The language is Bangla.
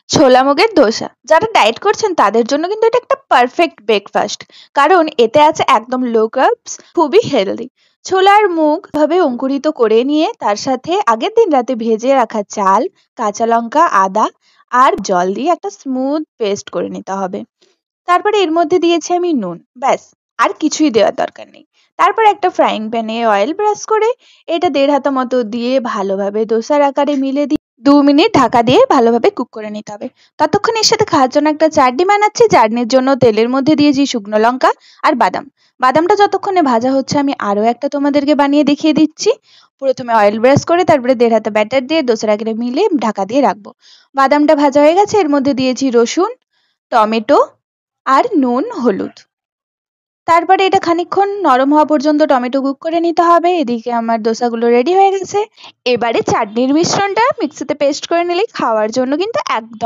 ছোলা মুগের ধোসা। যারা ডায়েট করছেন তাদের জন্য কিন্তু এটা একটা পারফেক্ট ব্রেকফাস্ট, কারণ এতে আছে একদম লো কার্বস, খুবই হেলদি। ছোলা আর মুগ ভাবে অঙ্কুরিত করে নিয়ে তার সাথে আগের দিন রাতে ভেজে রাখা চাল, কাঁচা লঙ্কা, আদা আর জল দিয়ে একটা স্মুথ পেস্ট করে নিতে হবে। তারপরে এর মধ্যে দিয়েছি আমি নুন, ব্যাস, আর কিছুই দেওয়ার দরকার নেই। তারপর একটা ফ্রাইং প্যানে অয়েল ব্রাশ করে এটা 1.5 হাতা মতো দিয়ে ভালোভাবে ডোসার আকারে মিলে দিয়ে 2 মিনিট ঢাকা দিয়ে ভালোভাবে কুক করে নিতে হবে। ততক্ষণ এর সাথে খাওয়ার জন্য একটা চাটনি বানাচ্ছি। চাটনির জন্য তেলের মধ্যে দিয়েছি শুকনো লঙ্কা আর বাদাম। বাদামটা যতক্ষণে ভাজা হচ্ছে আমি আরো একটা তোমাদেরকে বানিয়ে দেখিয়ে দিচ্ছি। প্রথমে অয়েল ব্রাশ করে তারপরে 1.5 হাতা ব্যাটার দিয়ে ডোসার আকারে মিলে ঢাকা দিয়ে রাখবো। বাদামটা ভাজা হয়ে গেছে, এর মধ্যে দিয়েছি রসুন, টমেটো আর নুন, হলুদ। তারপরে এটা খানিকক্ষণ নরম হওয়া পর্যন্ত টমেটো কুক করে নিতে হবে। এদিকে আমার ডোসাগুলো রেডি হয়ে গেছে। এবারে চাটনির মিশ্রণটা মিক্সিতে পেস্ট করে নিলেই খাওয়ার জন্য কিন্তু একদম